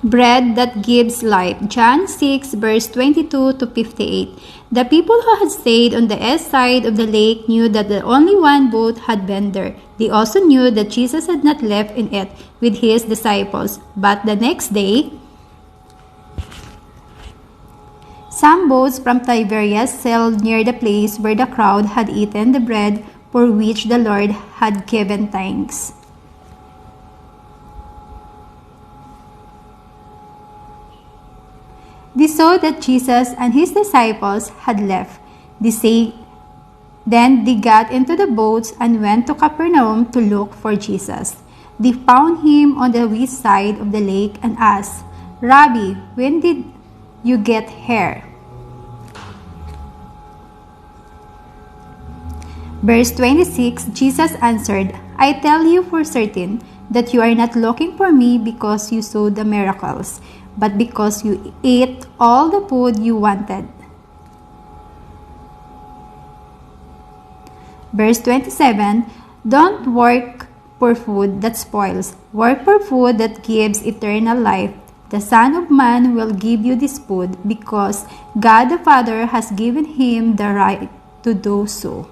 bread that gives life. John 6 verse 22 to 58. The people who had stayed on the east side of the lake knew that the only one boat had been there. They also knew that Jesus had not left in it with his disciples. But the next day, some boats from Tiberias sailed near the place where the crowd had eaten the bread for which the Lord had given thanks. They saw that Jesus and his disciples had left. Then they got into the boats and went to Capernaum to look for Jesus. They found him on the west side of the lake and asked, "Rabbi, when did you get here?" Verse 26, Jesus answered, "I tell you for certain that you are not looking for me because you saw the miracles, but because you ate all the food you wanted." Verse 27, "Don't work for food that spoils. Work for food that gives eternal life. The Son of Man will give you this food because God the Father has given him the right to do so."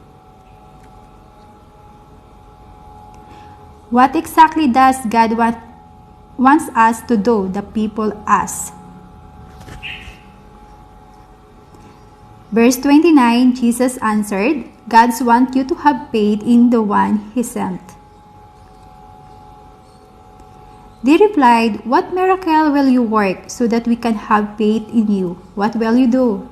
What exactly does God wants us to do? The people ask. Verse 29, Jesus answered, "God wants you to have faith in the one he sent." They replied, "What miracle will you work so that we can have faith in you? What will you do?"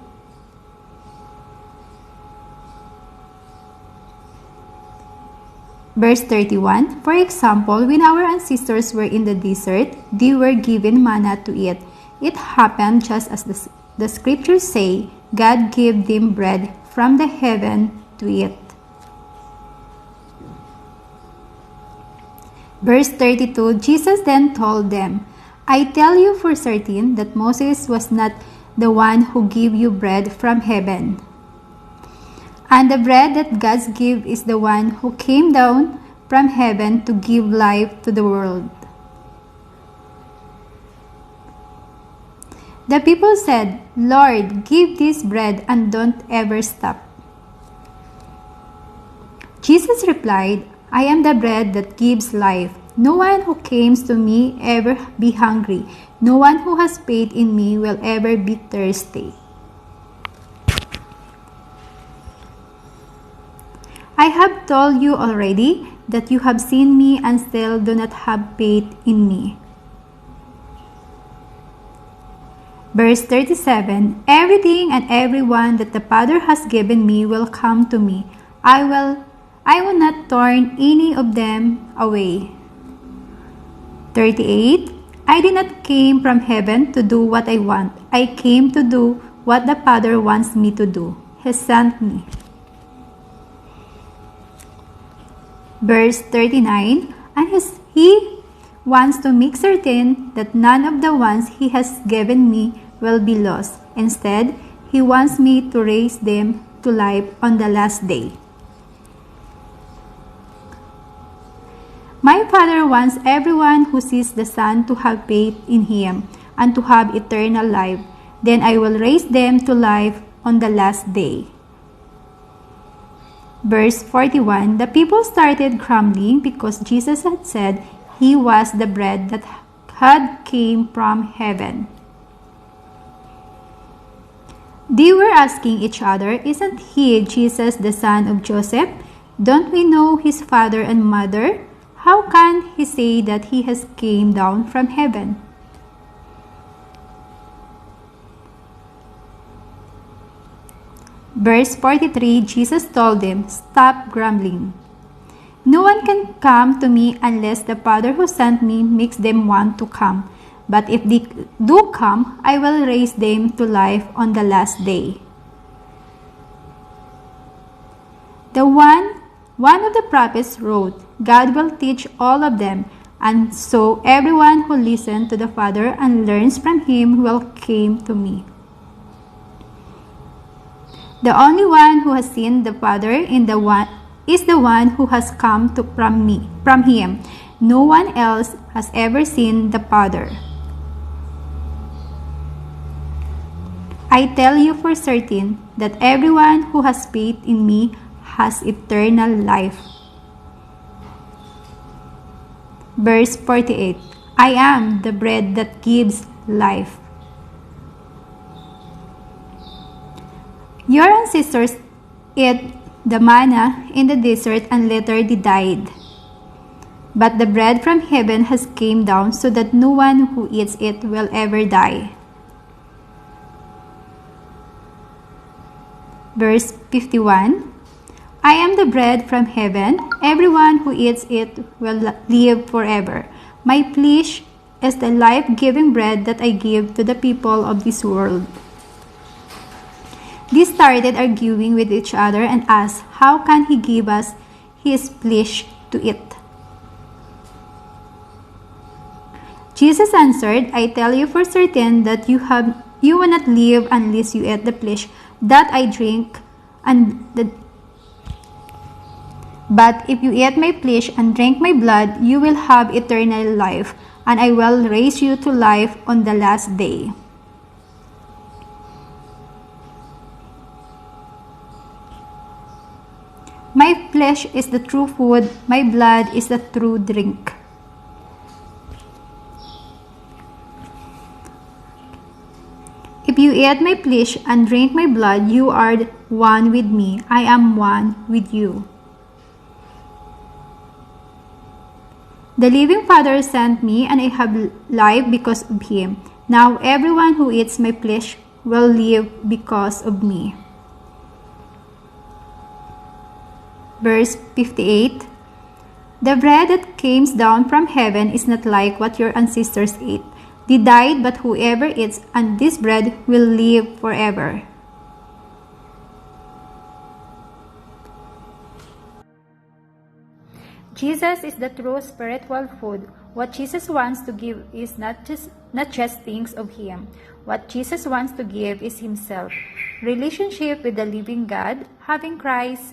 Verse 31, "For example, when our ancestors were in the desert, they were given manna to eat. It happened just as the scriptures say, God gave them bread from the heaven to eat." Verse 32, Jesus then told them, "I tell you for certain that Moses was not the one who gave you bread from heaven. And the bread that God gives is the one who came down from heaven to give life to the world." The people said, "Lord, give this bread and don't ever stop." Jesus replied, "I am the bread that gives life. No one who comes to me ever be hungry. No one who has faith in me will ever be thirsty. I have told you already that you have seen me and still do not have faith in me." Verse 37, "Everything and everyone that the Father has given me will come to me. I will not turn any of them away." 38, "I did not came from heaven to do what I want. I came to do what the Father wants me to do. He sent me." Verse 39, "And he wants to make certain that none of the ones he has given me will be lost. Instead, he wants me to raise them to life on the last day. My Father wants everyone who sees the Son to have faith in him and to have eternal life. Then I will raise them to life on the last day." Verse 41, the people started grumbling because Jesus had said he was the bread that had came from heaven. They were asking each other, "Isn't he Jesus the son of Joseph? Don't we know his father and mother? How can he say that he has came down from heaven?" Verse 43, Jesus told them, "Stop grumbling. No one can come to me unless the Father who sent me makes them want to come. But if they do come, I will raise them to life on the last day." One of the prophets wrote, "God will teach all of them, and so everyone who listens to the Father and learns from him will come to me. The only one who has seen the Father is the one who has come from him. No one else has ever seen the Father." I tell you for certain that everyone who has faith in me has eternal life. Verse 48. I am the bread that gives life. Your ancestors ate the manna in the desert and later they died. But the bread from heaven has came down so that no one who eats it will ever die. Verse 51. I am the bread from heaven. Everyone who eats it will live forever. My flesh is the life-giving bread that I give to the people of this world. They started arguing with each other and asked, how can he give us his flesh to eat? Jesus answered, I tell you for certain that you will not live unless you eat the flesh that I drink, but if you eat my flesh and drink my blood, you will have eternal life, and I will raise you to life on the last day. My flesh is the true food, my blood is the true drink. If you eat my flesh and drink my blood, you are one with me. I am one with you. The living Father sent me, and I have life because of him. Now everyone who eats my flesh will live because of me. Verse 58. The bread that came down from heaven is not like what your ancestors ate. They died, but whoever eats and this bread will live forever. Jesus is the true spiritual food. What Jesus wants to give is not just things of him. What Jesus wants to give is himself. Relationship with the living God, having Christ,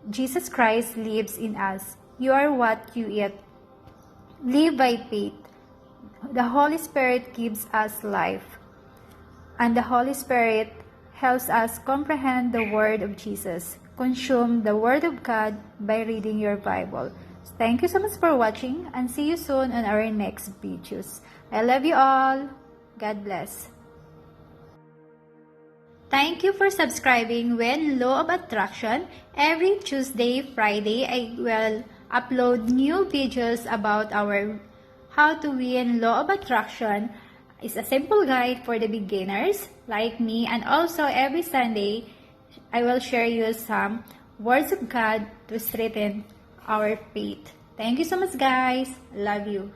Jesus Christ lives in us. You are what you eat. Live by faith. The Holy Spirit gives us life, and the Holy Spirit helps us comprehend the Word of Jesus. Consume the Word of God by reading your Bible. Thank you so much for watching, and see you soon on our next videos. I love you all. God bless. Thank you for subscribing when Law of Attraction. Every Tuesday, Friday, I will upload new videos about our How to Win Law of Attraction. Is a simple guide for the beginners like me, and also every Sunday I will share you some words of God to strengthen our faith. Thank you so much, guys. Love you.